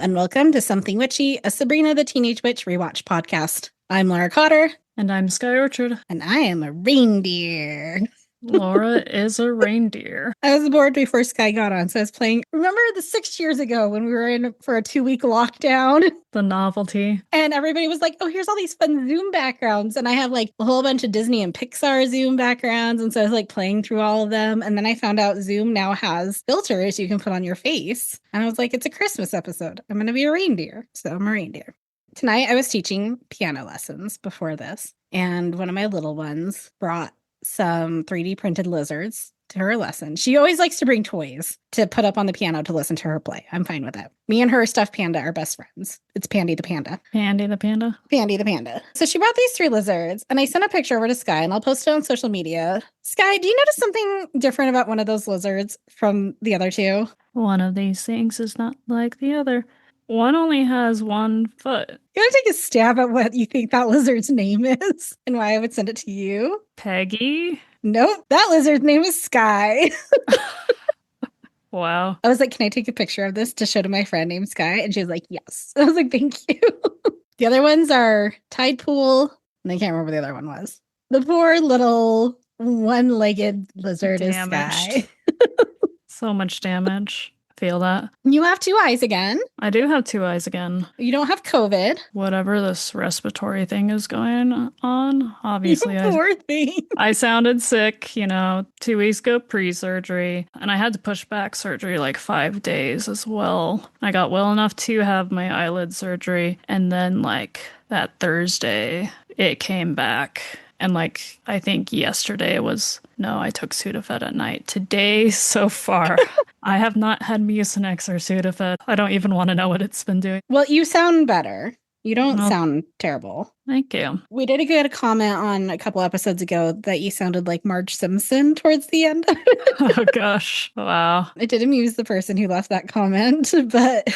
and welcome to Something Witchy, a Sabrina the Teenage Witch rewatch podcast. I'm Laura Cotter. And I'm Skye Orchard. And I am a reindeer. Laura is a reindeer. I was bored before Skye got on, so I was playing. Remember the 6 years ago when we were in for a 2-week lockdown? The novelty. And everybody was like, oh, here's all these fun Zoom backgrounds. And I have like a whole bunch of Disney and Pixar Zoom backgrounds. And so I was like playing through all of them. And then I found out Zoom now has filters you can put on your face. And I was like, it's a Christmas episode. I'm going to be a reindeer. So I'm a reindeer. Tonight I was teaching piano lessons before this. And one of my little ones brought some 3D printed lizards to her lesson. She always likes to bring toys to put up on the piano to listen to her play. I'm fine with that. Me and her stuffed panda are best friends. It's Pandy the panda. Pandy the panda? Pandy the panda. So she brought these 3 lizards, and I sent a picture over to Skye, and I'll post it on social media. Skye, do you notice something different about one of those lizards from the other 2? One of these things is not like the other. One only has 1 foot. You want to take a stab at what you think that lizard's name is and why I would send it to you? Peggy? Nope. That lizard's name is Skye. Wow. I was like, can I take a picture of this to show to my friend named Skye? And she was like, yes. I was like, thank you. The other ones are Tide Pool, and I can't remember what the other one was. The poor little one-legged lizard is Skye. So much damage. Feel that. You have 2 eyes again. I do have 2 eyes again. You don't have COVID. Whatever this respiratory thing is going on, obviously. You poor thing. I sounded sick, 2 weeks ago pre-surgery, and I had to push back surgery like 5 days as well. I got well enough to have my eyelid surgery, and then like that Thursday, it came back. And like, I think yesterday I took Sudafed at night. Today, so far, I have not had Mucinex or Sudafed. I don't even want to know what it's been doing. Well, you sound better. You don't sound terrible. Thank you. We did get a comment on a couple episodes ago that you sounded like Marge Simpson towards the end. Oh, gosh. Wow. It did amuse the person who left that comment, but...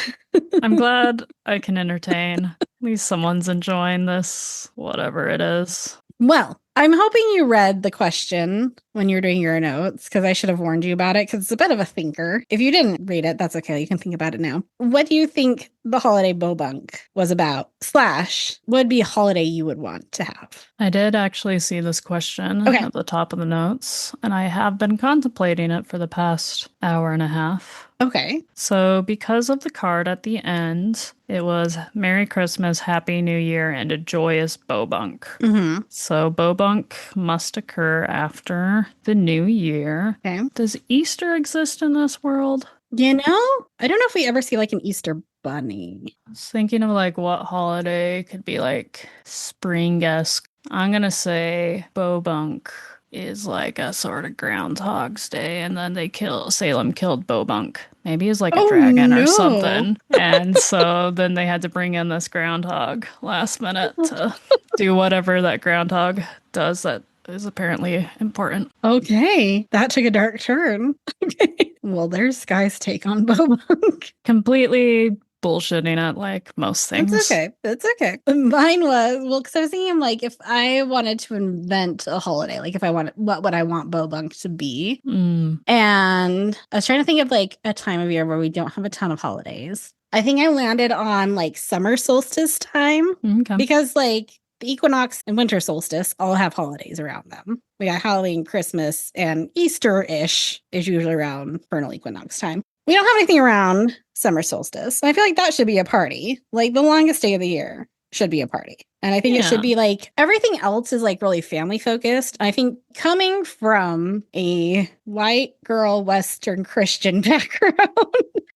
I'm glad I can entertain. At least someone's enjoying this, whatever it is. Well, I'm hoping you read the question when you're doing your notes, because I should have warned you about it, because it's a bit of a thinker. If you didn't read it, that's okay. You can think about it now. What do you think the holiday Bobunk was about? / would be a holiday you would want to have? I did actually see this question at the top of the notes, and I have been contemplating it for the past hour and a half. Okay. So because of the card at the end, it was Merry Christmas, Happy New Year, and a joyous Bobunk. Mm-hmm. So Bobunk must occur after the New Year. Okay. Does Easter exist in this world? I don't know if we ever see like an Easter bunny. I was thinking of like what holiday could be like spring-esque. I'm going to say Bobunk is like a sort of Groundhog's Day, and then Salem killed Bobunk. Maybe he's like a dragon or something. And so then they had to bring in this groundhog last minute to do whatever that groundhog does that is apparently important. Okay, that took a dark turn. Okay. Well, there's Skye's take on Bobunk. Completely bullshitting at like most things. It's okay. Mine was, because I was thinking like if I wanted to invent a holiday, like if I wanted, what would I want Bobunk to be? And I was trying to think of like a time of year where we don't have a ton of holidays. I think I landed on like summer solstice time because like the equinox and winter solstice all have holidays around them. We got Halloween, Christmas, and Easter-ish is usually around vernal equinox time. We don't have anything around summer solstice. And I feel like that should be a party. Like the longest day of the year should be a party. And I think it should be like everything else is like really family focused. I think coming from a white girl, Western Christian background,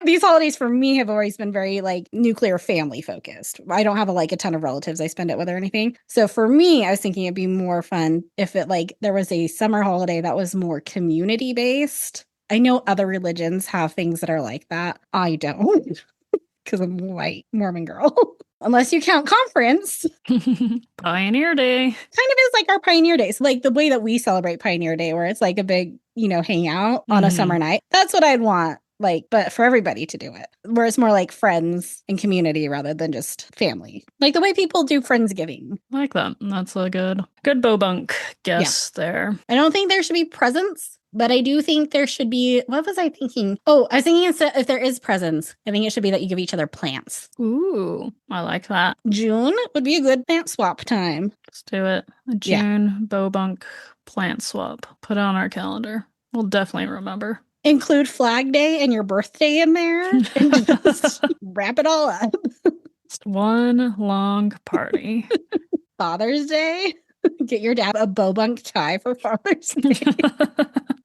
these holidays for me have always been very like nuclear family focused. I don't have a ton of relatives I spend it with or anything. So for me, I was thinking it'd be more fun if it like there was a summer holiday that was more community based. I know other religions have things that are like that. I don't, because I'm a white Mormon girl. Unless you count conference. Pioneer Day. Kind of is like our Pioneer Day. So like the way that we celebrate Pioneer Day, where it's like a big, hangout on a summer night. That's what I'd want. Like, but for everybody to do it, where it's more like friends and community rather than just family. Like the way people do Friendsgiving. Like that. That's a good Bobunk guess there. I don't think there should be presents. But I do think there should be, what was I thinking? Oh, I was thinking if there is presents, I think it should be that you give each other plants. Ooh, I like that. June would be a good plant swap time. Let's do it. A June Bobunk plant swap. Put it on our calendar. We'll definitely remember. Include Flag Day and your birthday in there and just wrap it all up. Just one long party. Father's Day. Get your dad a Bobunk tie for Father's Day.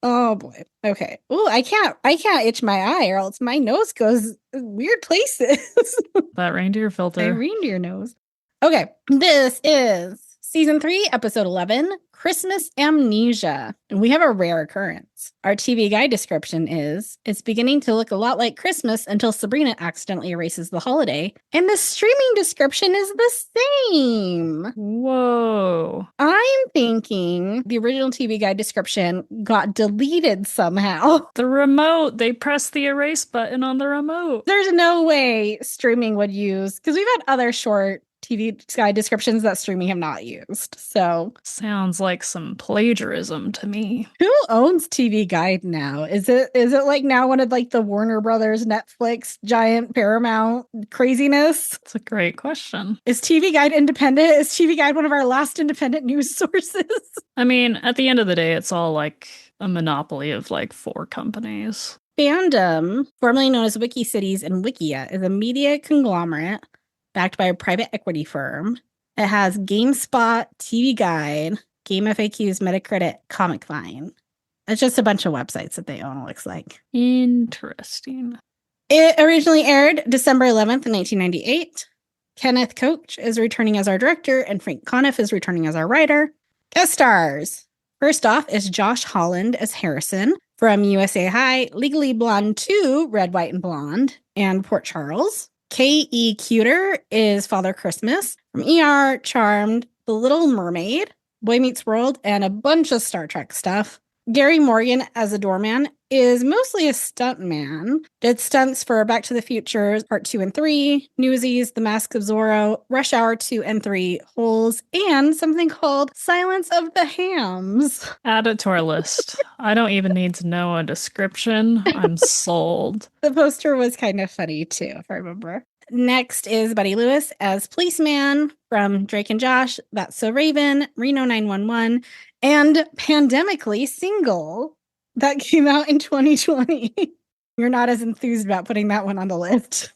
Oh boy. Okay. Oh, I can't itch my eye or else my nose goes weird places. That reindeer filter. My reindeer nose. Okay. This is season 3, episode 11, Christmas Amnesia. And we have a rare occurrence. Our TV guide description is, it's beginning to look a lot like Christmas until Sabrina accidentally erases the holiday. And the streaming description is the same. Whoa. I'm thinking the original TV guide description got deleted somehow. The remote, they pressed the erase button on the remote. There's no way streaming would use, because we've had other short TV guide descriptions that streaming have not used. So sounds like some plagiarism to me. Who owns TV Guide now? Is it like now one of like the Warner Brothers, Netflix, giant Paramount craziness? That's a great question. Is TV Guide independent? Is TV Guide one of our last independent news sources? I mean, at the end of the day, it's all like a monopoly of like 4 companies. Fandom, formerly known as WikiCities and Wikia, is a media conglomerate backed by a private equity firm. It has GameSpot, TV Guide, Game FAQs, Metacritic, Comic Vine. It's just a bunch of websites that they own, it looks like. Interesting. It originally aired December 11th, 1998. Kenneth Koch is returning as our director, and Frank Conniff is returning as our writer. Guest stars. First off is Josh Holland as Harrison from USA High, Legally Blonde 2, Red, White, and Blonde, and Port Charles. K.E. Cuter is Father Christmas from ER, Charmed, The Little Mermaid, Boy Meets World, and a bunch of Star Trek stuff. Gary Morgan as a doorman is mostly a stuntman. Did stunts for Back to the Future Part 2 and 3, Newsies, The Mask of Zorro, Rush Hour 2 and 3, Holes, and something called Silence of the Hams. Add it to our list. I don't even need to know a description. I'm sold. The poster was kind of funny too, if I remember. Next is Buddy Lewis as policeman from Drake and Josh, That's So Raven, Reno 911, and Pandemically Single. That came out in 2020. You're not as enthused about putting that one on the list.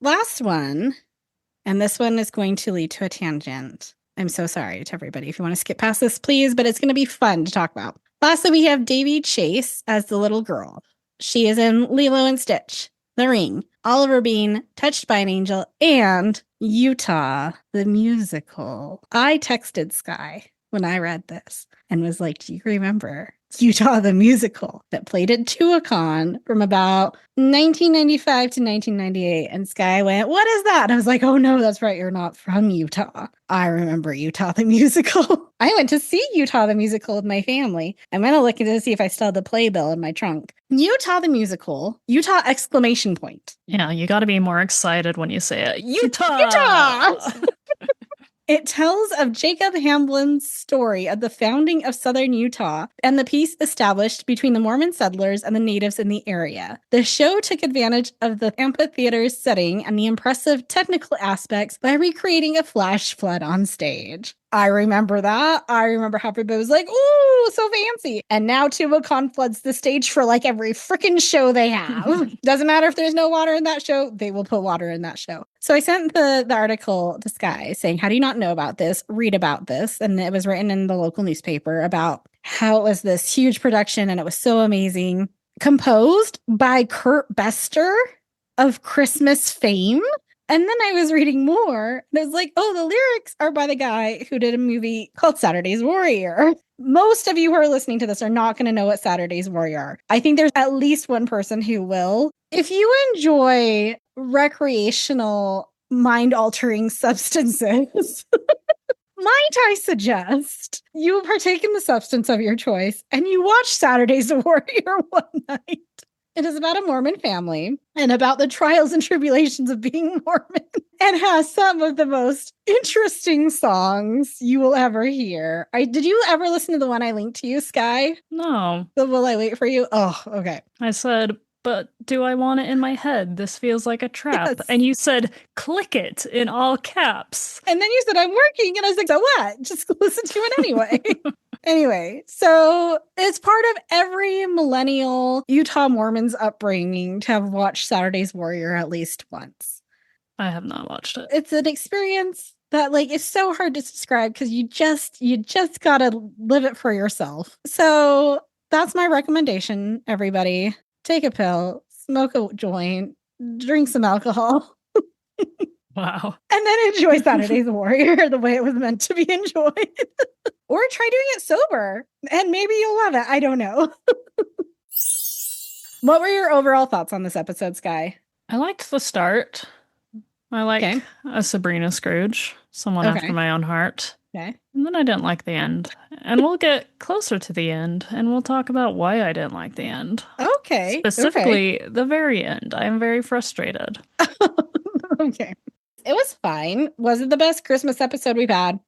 Last one, and this one is going to lead to a tangent. I'm so sorry to everybody. If you want to skip past this, please, but it's going to be fun to talk about. Lastly, we have Davy Chase as the little girl. She is in Lilo and Stitch, The Ring, Oliver Bean, Touched by an Angel, and Utah, the musical. I texted Skye when I read this and was like, do you remember Utah, the musical that played at Tuacahn from about 1995 to 1998? And Skye went, what is that? And I was like, oh no, that's right. You're not from Utah. I remember Utah, the musical. I went to see Utah, the musical with my family. I'm going to look to see if I still have the playbill in my trunk. Utah, the musical, Utah exclamation point. Yeah, you got to be more excited when you say it. Utah! Utah! It tells of Jacob Hamblin's story of the founding of southern Utah and the peace established between the Mormon settlers and the natives in the area. The show took advantage of the amphitheater's setting and the impressive technical aspects by recreating a flash flood on stage. I remember that. I remember how everybody was like, ooh, so fancy. And now Tuacahn floods the stage for like every freaking show they have. Doesn't matter if there's no water in that show, they will put water in that show. So I sent the article to Skye saying, how do you not know about this? Read about this. And it was written in the local newspaper about how it was this huge production and it was so amazing. Composed by Kurt Bester of Christmas fame. And then I was reading more, and it was like, oh, the lyrics are by the guy who did a movie called Saturday's Warrior. Most of you who are listening to this are not going to know what Saturday's Warrior are. I think there's at least one person who will. If you enjoy recreational, mind-altering substances, might I suggest you partake in the substance of your choice and you watch Saturday's Warrior one night. It is about a Mormon family and about the trials and tribulations of being Mormon, and has some of the most interesting songs you will ever hear. Did you ever listen to the one I linked to you, Skye? No. The Will I Wait for You? Oh, okay. I said, but do I want it in my head? This feels like a trap. Yes. And you said, click it in all caps. And then you said, I'm working. And I was like, so what? Just listen to it anyway. Anyway, so it's part of every millennial Utah Mormon's upbringing to have watched Saturday's Warrior at least once. I have not watched it. It's an experience that like is so hard to describe because you just gotta live it for yourself. So that's my recommendation, everybody. Take a pill, smoke a joint, drink some alcohol. Wow. And then enjoy Saturday's Warrior the way it was meant to be enjoyed. Or try doing it sober and maybe you'll love it. I don't know. What were your overall thoughts on this episode, Skye? I liked the start. I like a Sabrina Scrooge, someone after my own heart. Okay. And then I didn't like the end. And we'll get closer to the end and we'll talk about why I didn't like the end. Okay. Specifically, the very end. I am very frustrated. Okay. It was fine. Was it the best Christmas episode we've had?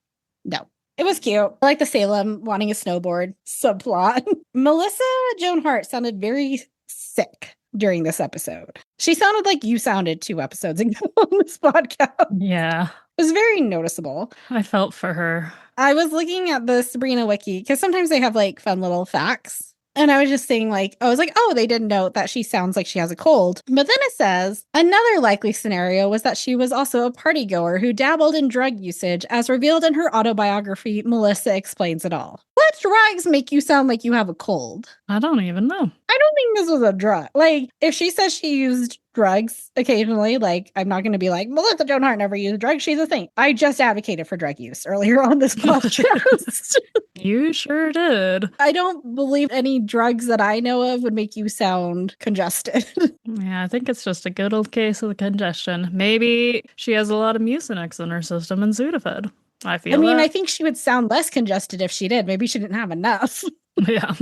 No. It was cute. I like the Salem wanting a snowboard subplot. Melissa Joan Hart sounded very sick during this episode. She sounded like you sounded 2 episodes ago on this podcast. Yeah. It was very noticeable. I felt for her. I was looking at the Sabrina wiki because sometimes they have like fun little facts. And I was just saying they didn't note that she sounds like she has a cold. But then it says, another likely scenario was that she was also a party goer who dabbled in drug usage. As revealed in her autobiography, Melissa explains it all. What drugs make you sound like you have a cold? I don't even know. I don't think this was a drug. Like, if she says she used drugs occasionally, like, I'm not going to be like, Melissa Joan Hart never used drugs. She's a saint. I just advocated for drug use earlier on this podcast. You sure did. I don't believe any drugs that I know of would make you sound congested. Yeah, I think it's just a good old case of the congestion. Maybe she has a lot of Mucinex in her system and Sudafed. I think she would sound less congested if she did. Maybe she didn't have enough. Yeah.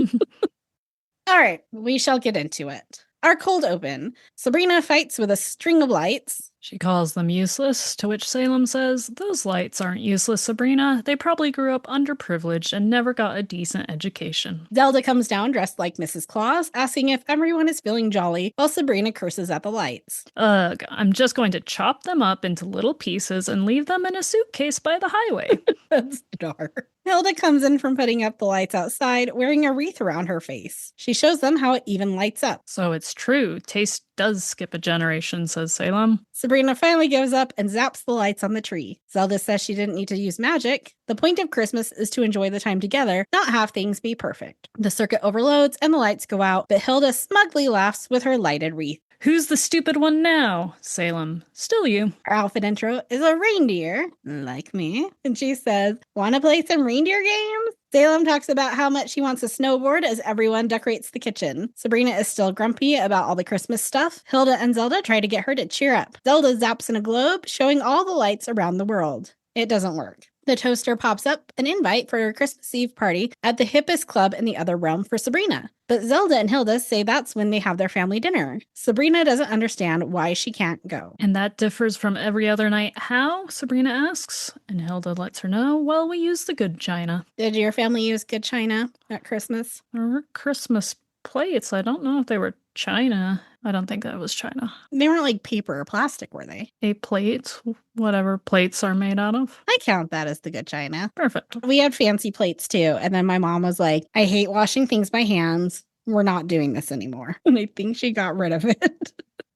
All right, we shall get into it. Our cold open. Sabrina fights with a string of lights. She calls them useless, to which Salem says, those lights aren't useless, Sabrina. They probably grew up underprivileged and never got a decent education. Zelda comes down dressed like Mrs. Claus, asking if everyone is feeling jolly, while Sabrina curses at the lights. Ugh, I'm just going to chop them up into little pieces and leave them in a suitcase by the highway. That's dark. Hilda comes in from putting up the lights outside, wearing a wreath around her face. She shows them how it even lights up. So it's true. Taste does skip a generation, says Salem. Sabrina finally gives up and zaps the lights on the tree. Zelda says she didn't need to use magic. The point of Christmas is to enjoy the time together, not have things be perfect. The circuit overloads and the lights go out, but Hilda smugly laughs with her lighted wreath. Who's the stupid one now? Salem. Still you. Our outfit intro is a reindeer, like me. And she says, want to play some reindeer games? Salem talks about how much she wants a snowboard as everyone decorates the kitchen. Sabrina is still grumpy about all the Christmas stuff. Hilda and Zelda try to get her to cheer up. Zelda zaps in a globe, showing all the lights around the world. It doesn't work. The toaster pops up an invite for a Christmas Eve party at the hippest club in the other realm for Sabrina. But Zelda and Hilda say that's when they have their family dinner. Sabrina doesn't understand why she can't go. And that differs from every other night. How? Sabrina asks. And Hilda lets her know, well, we use the good china. Did your family use good china at Christmas? Or Christmas plates. I don't know if they were china. I don't think that was china. They weren't like paper or plastic, were they? A plate, whatever plates are made out of. I count that as the good china. Perfect. We had fancy plates too. And then my mom was like, I hate washing things by hands. We're not doing this anymore. And I think she got rid of it.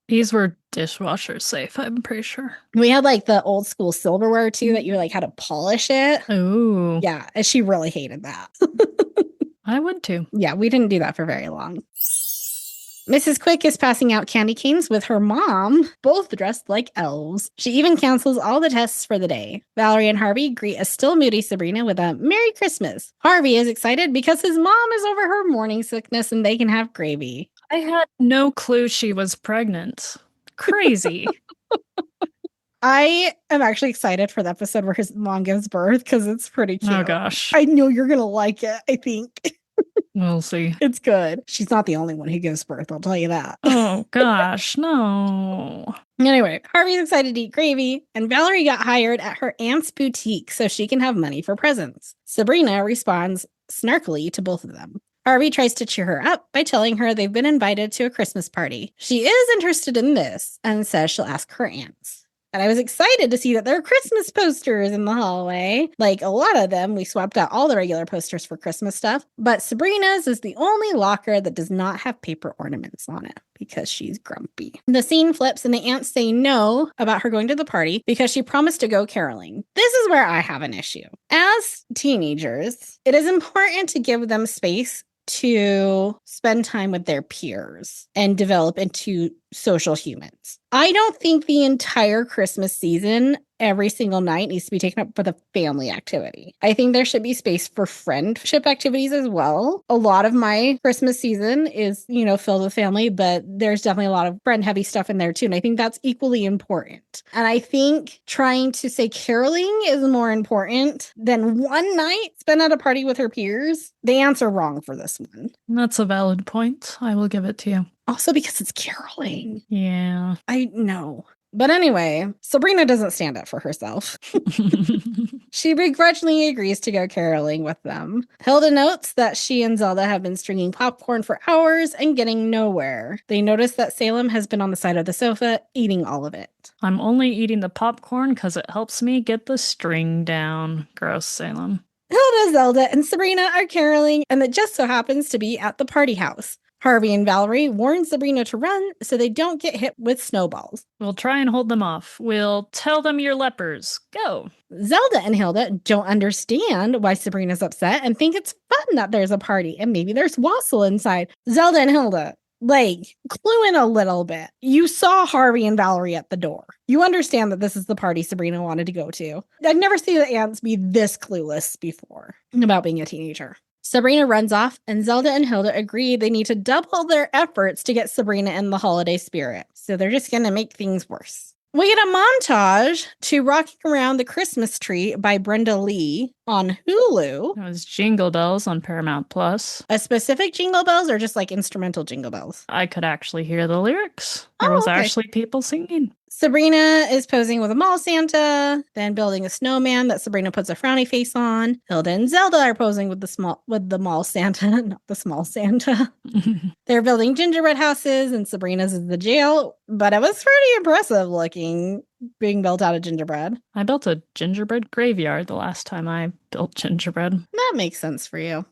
These were dishwasher safe, I'm pretty sure. We had like the old school silverware too that you like had to polish it. Ooh. Yeah. And she really hated that. I would too. Yeah, we didn't do that for very long. Mrs. Quick is passing out candy canes with her mom, both dressed like elves. She even cancels all the tests for the day. Valerie and Harvey greet a still moody Sabrina with a Merry Christmas. Harvey is excited because his mom is over her morning sickness and they can have gravy. I had no clue she was pregnant. Crazy. I am actually excited for the episode where his mom gives birth because it's pretty cute. Oh gosh. I know you're going to like it, I think. We'll see. It's good. She's not the only one who gives birth, I'll tell you that. Oh, gosh, no. Anyway, Harvey's excited to eat gravy, and Valerie got hired at her aunt's boutique so she can have money for presents. Sabrina responds snarkily to both of them. Harvey tries to cheer her up by telling her they've been invited to a Christmas party. She is interested in this and says she'll ask her aunts. And I was excited to see that there are Christmas posters in the hallway. Like a lot of them, we swapped out all the regular posters for Christmas stuff. But Sabrina's is the only locker that does not have paper ornaments on it because she's grumpy. The scene flips and the aunts say no about her going to the party because she promised to go caroling. This is where I have an issue. As teenagers, it is important to give them space to spend time with their peers and develop into social humans. I don't think the entire Christmas season, every single night, needs to be taken up with a family activity. I think there should be space for friendship activities as well. A lot of my Christmas season is, filled with family, but there's definitely a lot of friend-heavy stuff in there too. And I think that's equally important. And I think trying to say caroling is more important than one night spent at a party with her peers. The answer wrong for this one. That's a valid point. I will give it to you. Also because it's caroling. Yeah. I know. But anyway, Sabrina doesn't stand up for herself. She begrudgingly agrees to go caroling with them. Hilda notes that she and Zelda have been stringing popcorn for hours and getting nowhere. They notice that Salem has been on the side of the sofa, eating all of it. I'm only eating the popcorn because it helps me get the string down. Gross, Salem. Hilda, Zelda, and Sabrina are caroling, and it just so happens to be at the party house. Harvey and Valerie warn Sabrina to run so they don't get hit with snowballs. We'll try and hold them off. We'll tell them you're lepers. Go. Zelda and Hilda don't understand why Sabrina's upset and think it's fun that there's a party and maybe there's wassail inside. Zelda and Hilda, clue in a little bit. You saw Harvey and Valerie at the door. You understand that this is the party Sabrina wanted to go to. I've never seen the aunts be this clueless before about being a teenager. Sabrina runs off, and Zelda and Hilda agree they need to double their efforts to get Sabrina in the holiday spirit. So they're just going to make things worse. We get a montage to Rocking Around the Christmas Tree by Brenda Lee on Hulu. It was Jingle Bells on Paramount Plus. A specific Jingle Bells or just like instrumental Jingle Bells? I could actually hear the lyrics. There was actually people singing. Sabrina is posing with a mall Santa, then building a snowman that Sabrina puts a frowny face on. Hilda and Zelda are posing with the mall Santa, not the small Santa. They're building gingerbread houses, and Sabrina's is the jail, but it was pretty impressive looking being built out of gingerbread. I built a gingerbread graveyard the last time I built gingerbread. That makes sense for you.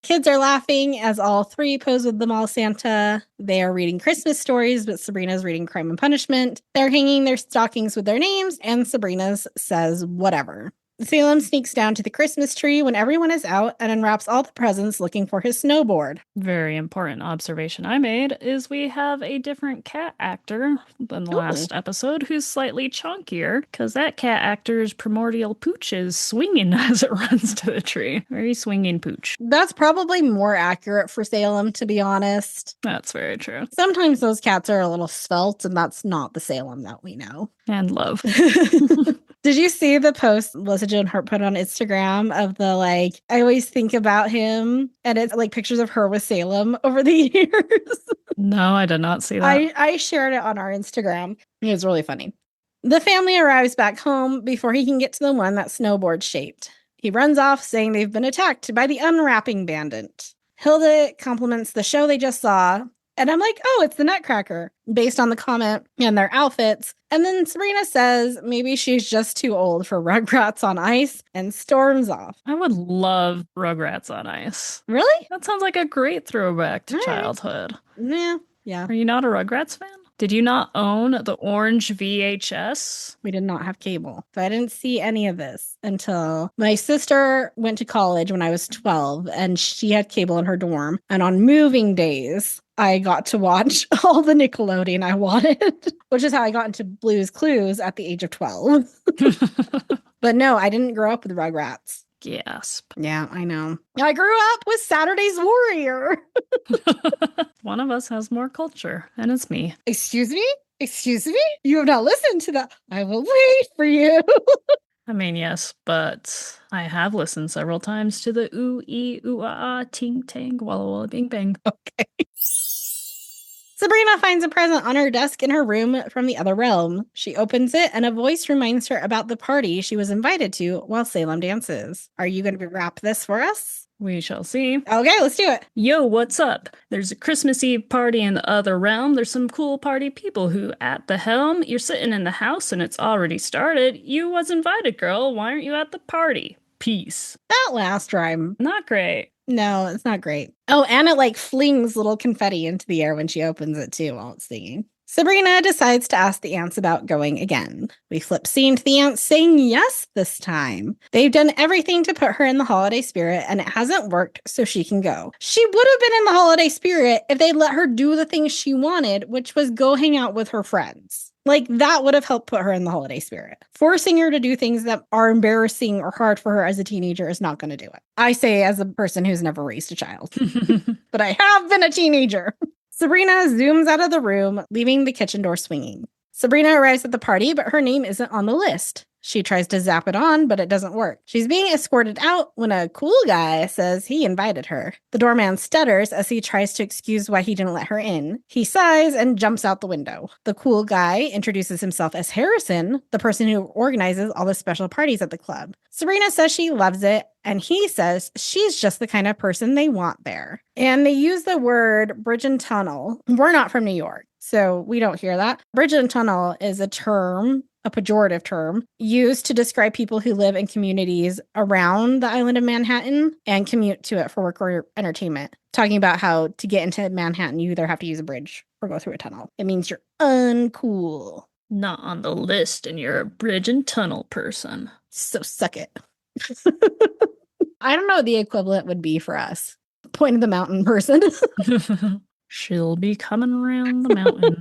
Kids are laughing as all three pose with the mall Santa. They are reading Christmas stories, but Sabrina's reading Crime and Punishment. They're hanging their stockings with their names, and Sabrina's says whatever. Salem sneaks down to the Christmas tree when everyone is out and unwraps all the presents looking for his snowboard. Very important observation I made is we have a different cat actor than the last episode who's slightly chunkier because that cat actor's primordial pooch is swinging as it runs to the tree. Very swinging pooch. That's probably more accurate for Salem, to be honest. That's very true. Sometimes those cats are a little svelte, and that's not the Salem that we know. And love. Did you see the post Melissa Joan Hart put on Instagram of the I always think about him, and it's pictures of her with Salem over the years? No, I did not see that. I shared it on our Instagram. It was really funny. The family arrives back home before he can get to the one that's snowboard shaped. He runs off saying they've been attacked by the unwrapping bandit. Hilda compliments the show they just saw. And I'm like, oh, it's the Nutcracker, based on the comment and their outfits. And then Sabrina says maybe she's just too old for Rugrats on Ice and storms off. I would love Rugrats on Ice. Really? That sounds like a great throwback to childhood. Yeah. Are you not a Rugrats fan? Did you not own the orange VHS? We did not have cable. So I didn't see any of this until my sister went to college when I was 12, and she had cable in her dorm. And on moving days, I got to watch all the Nickelodeon I wanted, which is how I got into Blue's Clues at the age of 12. But no, I didn't grow up with Rugrats. Gasp. Yeah, I know. I grew up with Saturday's Warrior. One of us has more culture, and it's me. Excuse me? You have not listened to that. I will wait for you. I mean, yes, but I have listened several times to the ooh ee ooh ah ah ting tang walla walla bing bang. Okay. Sabrina finds a present on her desk in her room from the other realm. She opens it, and a voice reminds her about the party she was invited to while Salem dances. Are you going to wrap this for us? We shall see. Okay, let's do it. Yo, what's up? There's a Christmas Eve party in the other realm. There's some cool party people who at the helm. You're sitting in the house and it's already started. You was invited, girl. Why aren't you at the party? Peace. That last rhyme. Not great. No, it's not great. Oh, and it like flings little confetti into the air when she opens it too while it's singing. Sabrina decides to ask the ants about going again. We flip scene to the ants saying yes this time. They've done everything to put her in the holiday spirit, and it hasn't worked, so she can go. She would have been in the holiday spirit if they'd let her do the things she wanted, which was go hang out with her friends. Like, that would have helped put her in the holiday spirit. Forcing her to do things that are embarrassing or hard for her as a teenager is not going to do it. I say as a person who's never raised a child. But I have been a teenager. Sabrina zooms out of the room, leaving the kitchen door swinging. Sabrina arrives at the party, but her name isn't on the list. She tries to zap it on, but it doesn't work. She's being escorted out when a cool guy says he invited her. The doorman stutters as he tries to excuse why he didn't let her in. He sighs and jumps out the window. The cool guy introduces himself as Harrison, the person who organizes all the special parties at the club. Sabrina says she loves it, and he says she's just the kind of person they want there. And they use the word bridge and tunnel. We're not from New York, so we don't hear that. Bridge and tunnel is a term, a pejorative term, used to describe people who live in communities around the island of Manhattan and commute to it for work or entertainment. Talking about how to get into Manhattan, you either have to use a bridge or go through a tunnel. It means you're uncool. Not on the list, and you're a bridge and tunnel person. So suck it. I don't know what the equivalent would be for us. Point of the mountain person. She'll be coming around the mountain.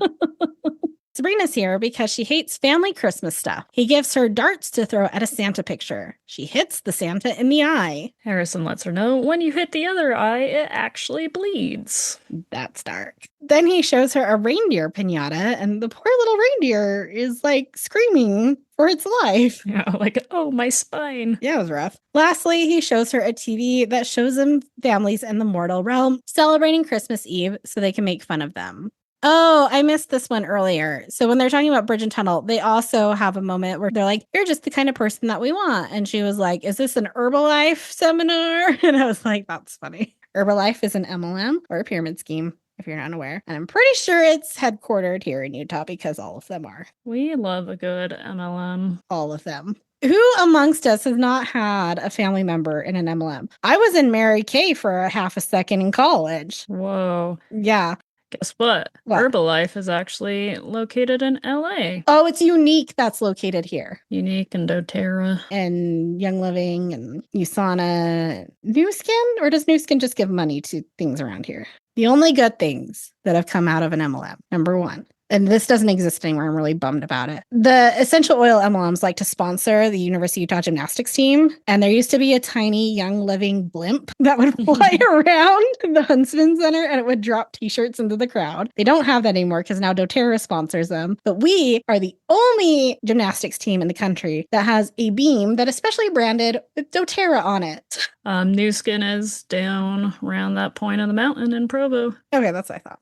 Sabrina's here because she hates family Christmas stuff. He gives her darts to throw at a Santa picture. She hits the Santa in the eye. Harrison lets her know when you hit the other eye, it actually bleeds. That's dark. Then he shows her a reindeer piñata, and the poor little reindeer is like screaming for its life. Yeah, like, oh, my spine. Yeah, it was rough. Lastly, he shows her a TV that shows them families in the mortal realm celebrating Christmas Eve so they can make fun of them. Oh, I missed this one earlier. So when they're talking about Bridge and Tunnel, they also have a moment where they're like, you're just the kind of person that we want. And she was like, is this an Herbalife seminar? And I was like, that's funny. Herbalife is an MLM or a pyramid scheme, if you're not aware. And I'm pretty sure it's headquartered here in Utah because all of them are. We love a good MLM. All of them. Who amongst us has not had a family member in an MLM? I was in Mary Kay for a half a second in college. Whoa. Yeah. Guess what? Herbalife is actually located in LA. Oh, it's Unique that's located here. Unique and doTERRA. And Young Living and USANA. New Skin? Or does New Skin just give money to things around here? The only good things that have come out of an MLM. Number one. And this doesn't exist anymore. I'm really bummed about it. The essential oil MLMs like to sponsor the University of Utah gymnastics team. And there used to be a tiny Young Living blimp that would fly around the Huntsman Center and it would drop t-shirts into the crowd. They don't have that anymore because now doTERRA sponsors them. But we are the only gymnastics team in the country that has a beam that is specially branded with doTERRA on it. New Skin is down around that point of the mountain in Provo. Okay, that's what I thought.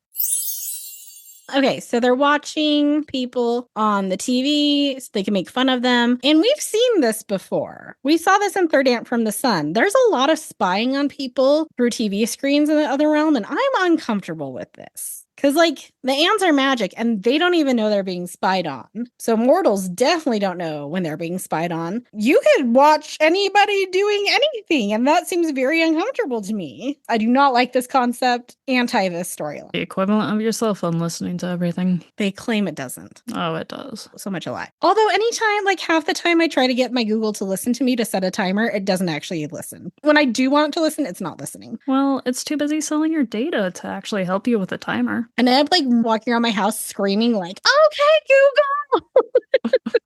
Okay, so they're watching people on the TV so they can make fun of them. And we've seen this before. We saw this in Third Ant from the Sun. There's a lot of spying on people through TV screens in the other realm, and I'm uncomfortable with this. Because, like, the ants are magic, and they don't even know they're being spied on. So mortals definitely don't know when they're being spied on. You could watch anybody doing anything, and that seems very uncomfortable to me. I do not like this concept, anti this storyline. The equivalent of your cell phone listening to everything. They claim it doesn't. Oh, it does. So much a lie. Although anytime, like half the time I try to get my Google to listen to me to set a timer, it doesn't actually listen. When I do want it to listen, it's not listening. Well, it's too busy selling your data to actually help you with a timer. And I'm like walking around my house screaming like, okay, Google.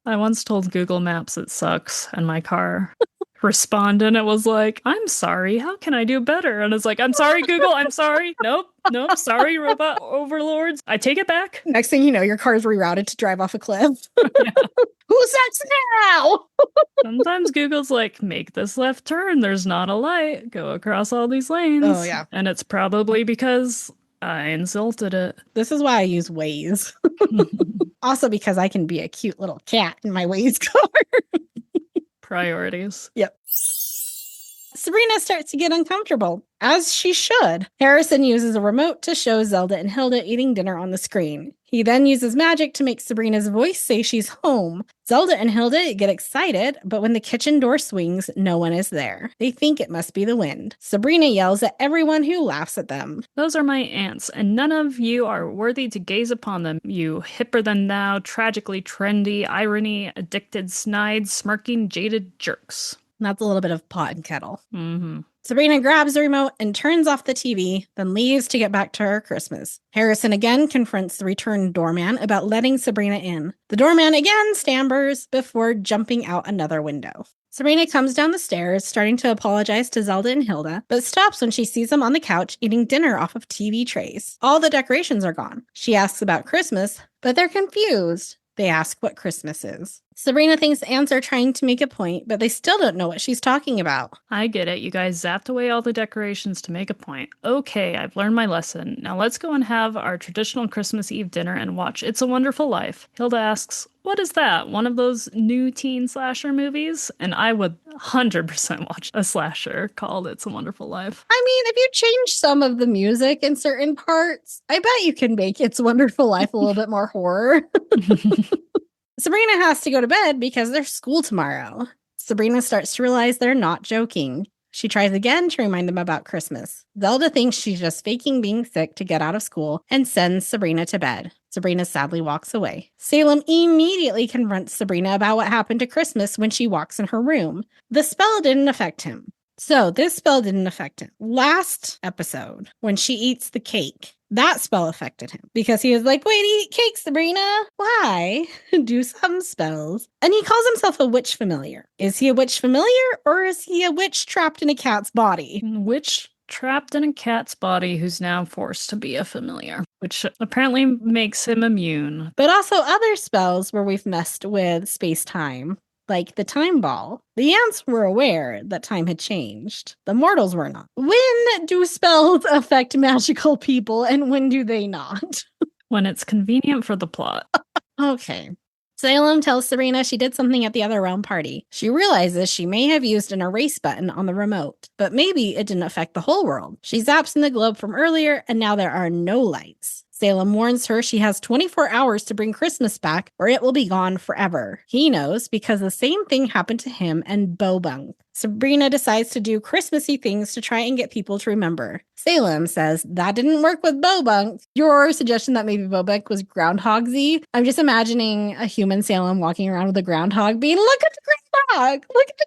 I once told Google Maps it sucks in my car. respond, and it was like, I'm sorry, how can I do better? And it's like, I'm sorry, Google, I'm sorry. Nope, sorry, robot overlords. I take it back. Next thing you know, your car's rerouted to drive off a cliff. Yeah. Who's next now? Sometimes Google's like, make this left turn. There's not a light. Go across all these lanes. Oh, yeah. And it's probably because I insulted it. This is why I use Waze. Also because I can be a cute little cat in my Waze car. Priorities. Yep. Sabrina starts to get uncomfortable, as she should. Harrison uses a remote to show Zelda and Hilda eating dinner on the screen. He then uses magic to make Sabrina's voice say she's home. Zelda and Hilda get excited, but when the kitchen door swings, no one is there. They think it must be the wind. Sabrina yells at everyone who laughs at them. Those are my aunts, and none of you are worthy to gaze upon them, you hipper-than-thou, tragically trendy, irony-addicted, snide, smirking, jaded jerks. That's a little bit of pot and kettle. Mm-hmm. Sabrina grabs the remote and turns off the TV, then leaves to get back to her Christmas. Harrison again confronts the returned doorman about letting Sabrina in. The doorman again stammers before jumping out another window. Sabrina comes down the stairs, starting to apologize to Zelda and Hilda, but stops when she sees them on the couch eating dinner off of TV trays. All the decorations are gone. She asks about Christmas, but they're confused. They ask what Christmas is. Sabrina thinks the aunts are trying to make a point, but they still don't know what she's talking about. I get it. You guys zapped away all the decorations to make a point. Okay, I've learned my lesson. Now let's go and have our traditional Christmas Eve dinner and watch It's a Wonderful Life. Hilda asks, what is that? One of those new teen slasher movies? And I would 100% watch a slasher called It's a Wonderful Life. I mean, if you change some of the music in certain parts, I bet you can make It's a Wonderful Life a little bit more horror. Sabrina has to go to bed because there's school tomorrow. Sabrina starts to realize they're not joking. She tries again to remind them about Christmas. Zelda thinks she's just faking being sick to get out of school and sends Sabrina to bed. Sabrina sadly walks away. Salem immediately confronts Sabrina about what happened to Christmas when she walks in her room. The spell didn't affect him. So this spell didn't affect him. Last episode, when she eats the cake, that spell affected him because he was like, wait, eat cake, Sabrina. Why? Do some spells. And he calls himself a witch familiar. Is he a witch familiar or is he a witch trapped in a cat's body? Witch trapped in a cat's body who's now forced to be a familiar, which apparently makes him immune. But also other spells where we've messed with space-time, like the time ball. The ants were aware that time had changed. The mortals were not. When do spells affect magical people and when do they not? When it's convenient for the plot. Okay. Salem tells Sabrina she did something at the other realm party. She realizes she may have used an erase button on the remote, but maybe it didn't affect the whole world. She zaps in the globe from earlier, and now there are no lights. Salem warns her she has 24 hours to bring Christmas back, or it will be gone forever. He knows because the same thing happened to him and Bobunk. Sabrina decides to do Christmassy things to try and get people to remember. Salem says that didn't work with Bobunk. Your suggestion that maybe Bobunk was groundhogsy. I'm just imagining a human Salem walking around with a groundhog being, look at the groundhog! Look at the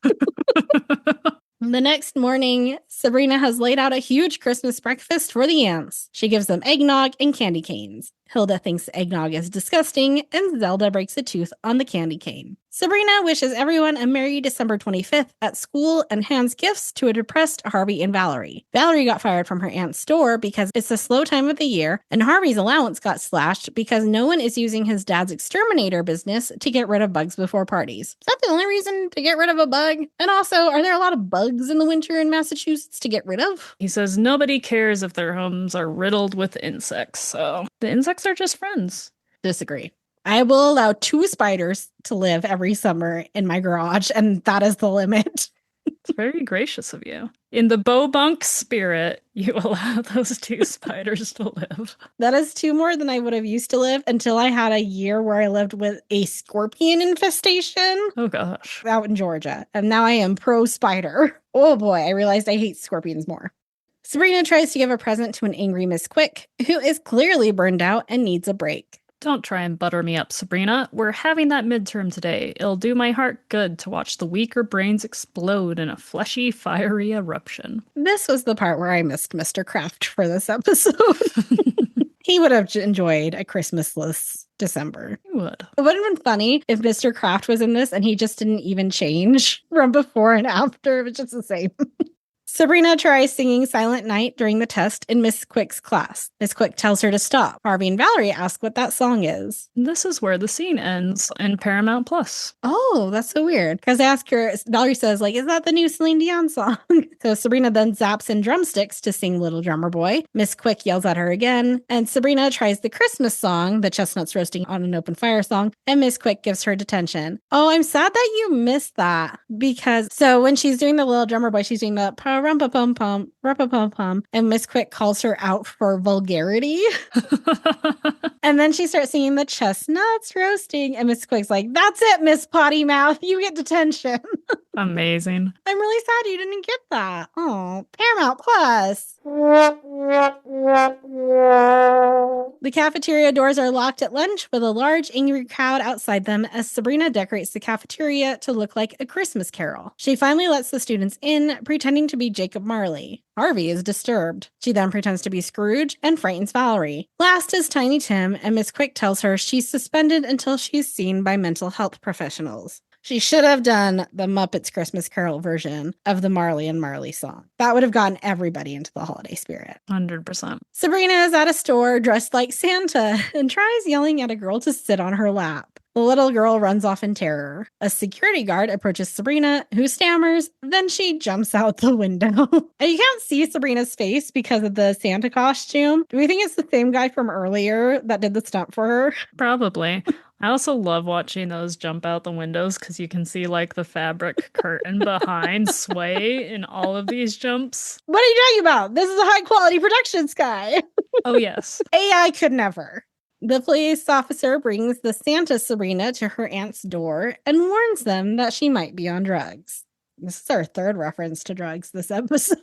groundhog! The next morning, Sabrina has laid out a huge Christmas breakfast for the ants. She gives them eggnog and candy canes. Hilda thinks eggnog is disgusting, and Zelda breaks a tooth on the candy cane. Sabrina wishes everyone a Merry December 25th at school and hands gifts to a depressed Harvey and Valerie. Valerie got fired from her aunt's store because it's a slow time of the year, and Harvey's allowance got slashed because no one is using his dad's exterminator business to get rid of bugs before parties. Is that the only reason to get rid of a bug? And also, are there a lot of bugs in the winter in Massachusetts to get rid of? He says nobody cares if their homes are riddled with insects, so the insects are just friends. Disagree. I will allow 2 spiders to live every summer in my garage, and that is the limit. It's very gracious of you. In the Bobunk spirit, you allow those 2 spiders to live. That is 2 more than I would have used to live until I had a year where I lived with a scorpion infestation. Oh gosh. Out in Georgia. And now I am pro spider. Oh boy, I realized I hate scorpions more. Sabrina tries to give a present to an angry Miss Quick, who is clearly burned out and needs a break. Don't try and butter me up, Sabrina. We're having that midterm today. It'll do my heart good to watch the weaker brains explode in a fleshy, fiery eruption. This was the part where I missed Mr. Kraft for this episode. He would have enjoyed a Christmasless December. He would. It would have been funny if Mr. Kraft was in this and he just didn't even change from before and after. It was just the same. Sabrina tries singing Silent Night during the test in Miss Quick's class. Miss Quick tells her to stop. Harvey and Valerie ask what that song is. This is where the scene ends in Paramount Plus. Oh, that's so weird. Because they ask her, Valerie says, like, is that the new Celine Dion song? So Sabrina then zaps in drumsticks to sing Little Drummer Boy. Miss Quick yells at her again. And Sabrina tries the Christmas song, the chestnuts roasting on an open fire song. And Miss Quick gives her detention. Oh, I'm sad that you missed that. Because, so when she's doing the Little Drummer Boy, she's doing the pa-rum-pa-pum-pum, rum-pa-pum-pum. And Miss Quick calls her out for vulgarity. And then she starts singing the chestnuts roasting. And Miss Quick's like, that's it, Miss Potty Mouth. You get detention. Amazing. I'm really sad you didn't get that. Oh, Paramount Plus. The cafeteria doors are locked at lunch with a large angry crowd outside them as Sabrina decorates the cafeteria to look like a Christmas carol. She finally lets the students in, pretending to be Jacob Marley. Harvey is disturbed. She then pretends to be Scrooge and frightens Valerie. Last is Tiny Tim, and Miss Quick tells her she's suspended until she's seen by mental health professionals. She should have done the Muppets Christmas Carol version of the Marley and Marley song. That would have gotten everybody into the holiday spirit. 100%. Sabrina is at a store dressed like Santa and tries yelling at a girl to sit on her lap. The little girl runs off in terror. A security guard approaches Sabrina, who stammers, then she jumps out the window. And you can't see Sabrina's face because of the Santa costume. Do we think it's the same guy from earlier that did the stunt for her? Probably. I also love watching those jump out the windows because you can see like the fabric curtain behind sway in all of these jumps. What are you talking about? This is a high quality production, Skye. Oh, yes. AI could never. The police officer brings the Santa Sabrina to her aunt's door and warns them that she might be on drugs. This is our third reference to drugs this episode.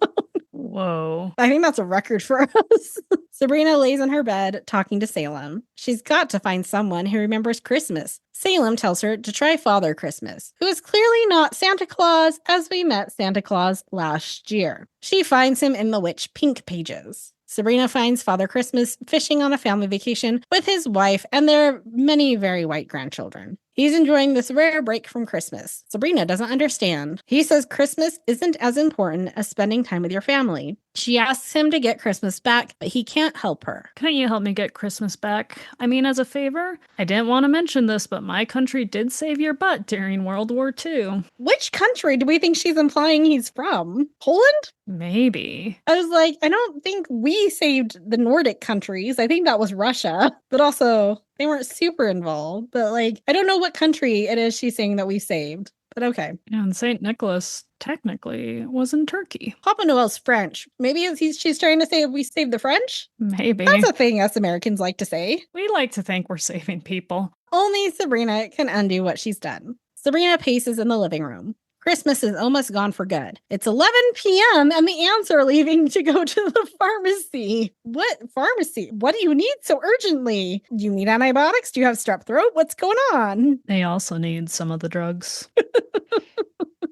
Whoa. I think that's a record for us. Sabrina lays in her bed talking to Salem. She's got to find someone who remembers Christmas. Salem tells her to try Father Christmas, who is clearly not Santa Claus, as we met Santa Claus last year. She finds him in the Witch Pink pages. Sabrina finds Father Christmas fishing on a family vacation with his wife and their many very white grandchildren. He's enjoying this rare break from Christmas. Sabrina doesn't understand. He says Christmas isn't as important as spending time with your family. She asks him to get Christmas back, but he can't help her. Can't you help me get Christmas back? I mean, as a favor? I didn't want to mention this, but my country did save your butt during World War II. Which country do we think she's implying he's from? Poland? Maybe. I was like, I don't think we saved the Nordic countries. I think that was Russia. But also, they weren't super involved. But like, I don't know what country it is she's saying that we saved. But okay. And St. Nicholas technically was in Turkey. Papa Noel's French. Maybe she's trying to say we saved the French? Maybe. That's a thing us Americans like to say. We like to think we're saving people. Only Sabrina can undo what she's done. Sabrina paces in the living room. Christmas is almost gone for good. It's 11 p.m. and the aunts are leaving to go to the pharmacy. What pharmacy? What do you need so urgently? Do you need antibiotics? Do you have strep throat? What's going on? They also need some of the drugs.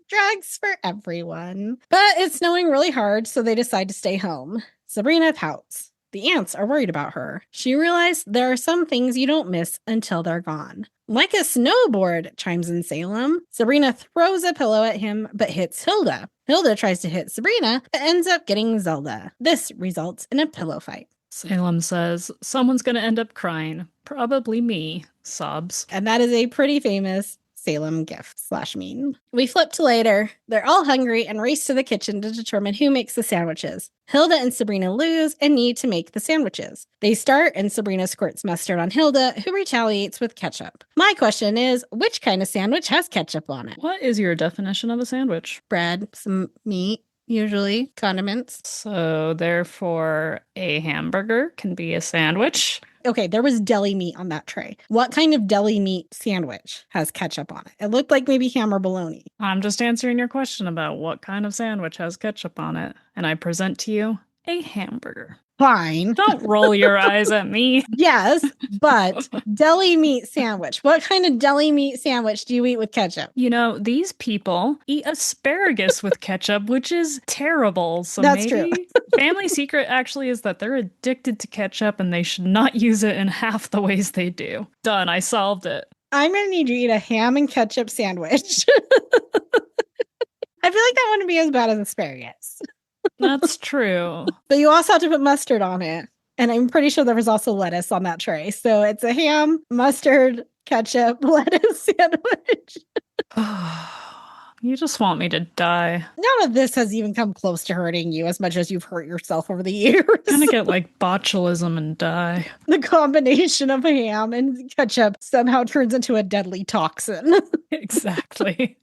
Drugs for everyone. But it's snowing really hard, so they decide to stay home. Sabrina pouts. The aunts are worried about her. She realized there are some things you don't miss until they're gone. Like a snowboard, chimes in Salem. Sabrina throws a pillow at him, but hits Hilda. Hilda tries to hit Sabrina, but ends up getting Zelda. This results in a pillow fight. Salem says, someone's gonna end up crying. Probably me. Sobs. And that is a pretty famous Salem gift / meme. We flip to later. They're all hungry and race to the kitchen to determine who makes the sandwiches. Hilda and Sabrina lose and need to make the sandwiches. They start and Sabrina squirts mustard on Hilda, who retaliates with ketchup. My question is, which kind of sandwich has ketchup on it? What is your definition of a sandwich? Bread, some meat, usually condiments. So therefore, a hamburger can be a sandwich. Okay, there was deli meat on that tray. What kind of deli meat sandwich has ketchup on it? It looked like maybe ham or bologna. I'm just answering your question about what kind of sandwich has ketchup on it. And I present to you a hamburger. Fine. Don't roll your eyes at me. Yes, but deli meat sandwich. What kind of deli meat sandwich do you eat with ketchup? You know, these people eat asparagus with ketchup, which is terrible. So That's true. maybe family secret actually is that they're addicted to ketchup and they should not use it in half the ways they do. Done. I solved it. I'm going to need you to eat a ham and ketchup sandwich. I feel like that wouldn't be as bad as asparagus. That's true. But you also have to put mustard on it. And I'm pretty sure there was also lettuce on that tray. So it's a ham, mustard, ketchup, lettuce sandwich. You just want me to die. None of this has even come close to hurting you as much as you've hurt yourself over the years. I'm gonna get like botulism and die. The combination of ham and ketchup somehow turns into a deadly toxin. Exactly.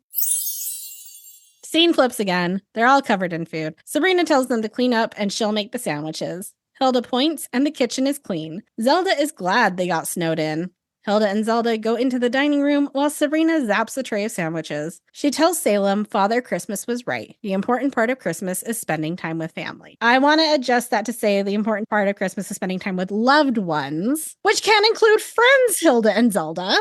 Scene flips again. They're all covered in food. Sabrina tells them to clean up and she'll make the sandwiches. Hilda points and the kitchen is clean. Zelda is glad they got snowed in. Hilda and Zelda go into the dining room while Sabrina zaps a tray of sandwiches. She tells Salem Father Christmas was right. The important part of Christmas is spending time with family. I want to adjust that to say the important part of Christmas is spending time with loved ones, which can include friends, Hilda and Zelda.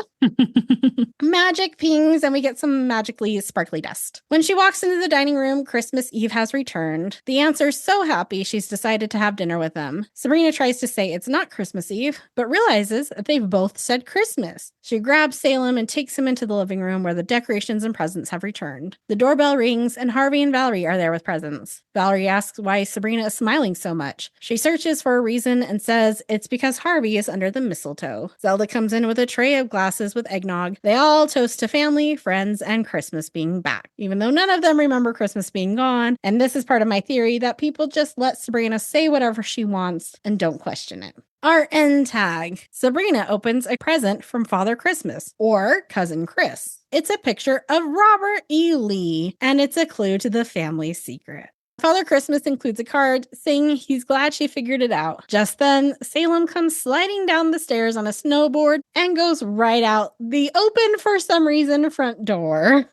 Magic pings and we get some magically sparkly dust. When she walks into the dining room, Christmas Eve has returned. The Answer's so happy she's decided to have dinner with them. Sabrina tries to say it's not Christmas Eve, but realizes that they've both said Christmas. She grabs Salem and takes him into the living room where the decorations and presents have returned. The doorbell rings and Harvey and Valerie are there with presents. Valerie asks why Sabrina is smiling so much. She searches for a reason and says it's because Harvey is under the mistletoe. Zelda comes in with a tray of glasses with eggnog. They all toast to family, friends, and Christmas being back, even though none of them remember Christmas being gone. And this is part of my theory that people just let Sabrina say whatever she wants and don't question it. Our end tag. Sabrina opens a present from Father Christmas, or Cousin Chris. It's a picture of Robert E. Lee, and it's a clue to the family secret. Father Christmas includes a card saying he's glad she figured it out. Just then, Salem comes sliding down the stairs on a snowboard and goes right out the open, for some reason, front door.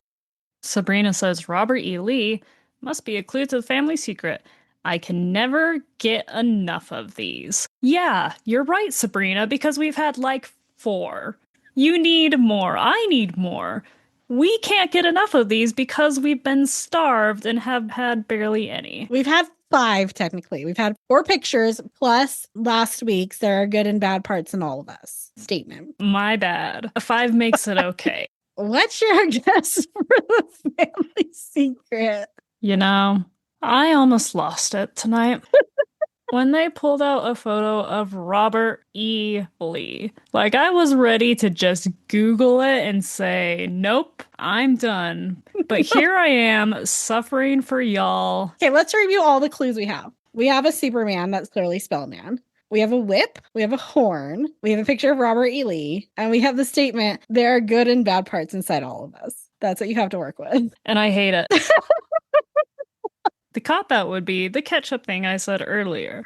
Sabrina says Robert E. Lee must be a clue to the family secret. I can never get enough of these. Yeah, you're right, Sabrina, because we've had like 4. You need more. I need more. We can't get enough of these because we've been starved and have had barely any. We've had 5, technically. We've had 4 pictures, plus last week's there are good and bad parts in all of us statement. My bad. A 5 makes it okay. What's your guess for the family secret? You know, I almost lost it tonight. When they pulled out a photo of Robert E. Lee, like I was ready to just Google it and say, nope, I'm done. But here I am suffering for y'all. Okay, let's review all the clues we have. We have a Superman that's clearly Spellman. We have a whip, we have a horn, we have a picture of Robert E. Lee, and we have the statement, there are good and bad parts inside all of us. That's what you have to work with. And I hate it. The cop-out would be the ketchup thing I said earlier.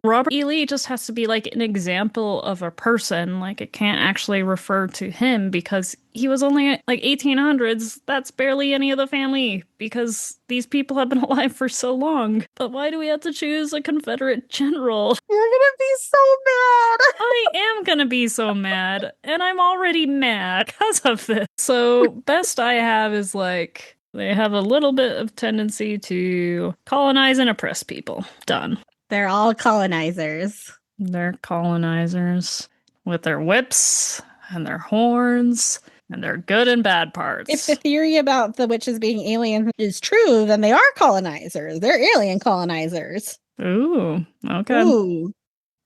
Robert E. Lee just has to be like an example of a person. Like it can't actually refer to him because he was only like 1800s. That's barely any of the family because these people have been alive for so long. But why do we have to choose a Confederate general? You're gonna be so mad. I am gonna be so mad. And I'm already mad because of this. So best I have is like, they have a little bit of tendency to colonize and oppress people. Done. They're all colonizers. They're colonizers with their whips and their horns and their good and bad parts. If the theory about the witches being aliens is true, then they are colonizers. They're alien colonizers. Ooh, okay. Ooh.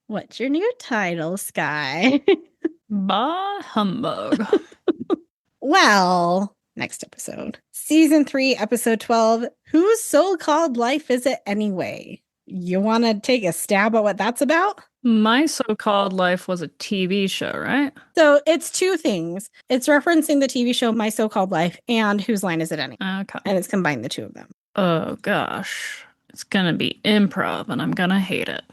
What's your new title, Skye? Bah humbug. Well, next episode. Season 3, episode 12. Whose so-called life is it anyway? You want to take a stab at what that's about? My so-called life was a TV show, right? So it's 2 things. It's referencing the TV show My So-Called Life and Whose Line Is It Anyway? Okay. And it's combined the 2 of them. Oh, gosh. It's gonna be improv and I'm gonna hate it.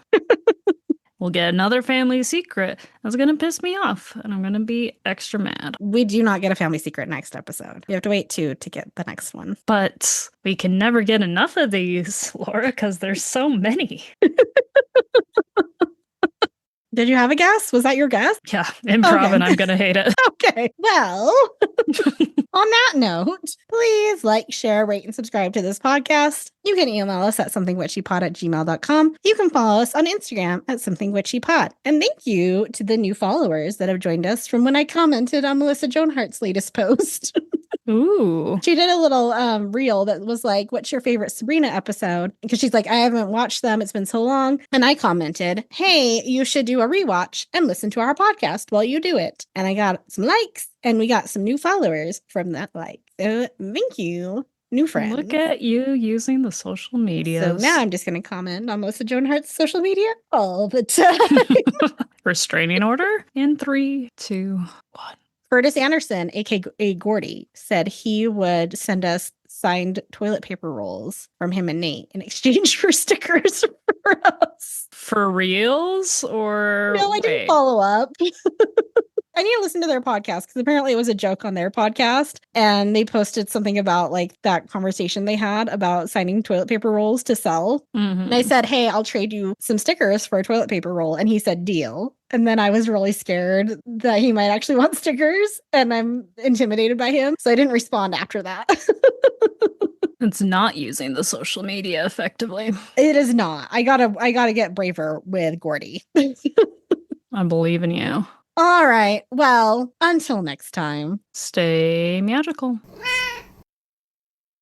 we'll get another family secret. That's going to piss me off, and I'm going to be extra mad. We do not get a family secret next episode. You have to wait 2 to get the next one. But we can never get enough of these, Laura, because there's so many. Did you have a guess? Was that your guess? Yeah, improv, okay. And I'm going to hate it. Okay, well, on that note, please like, share, rate, and subscribe to this podcast. You can email us at somethingwitchypod@gmail.com. You can follow us on Instagram at somethingwitchypod. And thank you to the new followers that have joined us from when I commented on Melissa Joan Hart's latest post. Ooh. She did a little reel that was like, what's your favorite Sabrina episode? Because she's like, I haven't watched them. It's been so long. And I commented, hey, you should do a rewatch and listen to our podcast while you do it. And I got some likes and we got some new followers from that like. So thank you, new friends. Look at you using the social media. So now I'm just going to comment on Melissa Joan Hart's social media all the time. Restraining order in 3, 2, 1. Curtis Anderson, aka Gordy, said he would send us signed toilet paper rolls from him and Nate in exchange for stickers for us. For reals or? No, I didn't follow up. I need to listen to their podcast because apparently it was a joke on their podcast and they posted something about like that conversation they had about signing toilet paper rolls to sell. Mm-hmm. And I said, hey, I'll trade you some stickers for a toilet paper roll. And he said, deal. And then I was really scared that he might actually want stickers and I'm intimidated by him. So I didn't respond after that. It's not using the social media effectively. It is not. I gotta get braver with Gordy. I believe in you. All right. Well, until next time. Stay magical.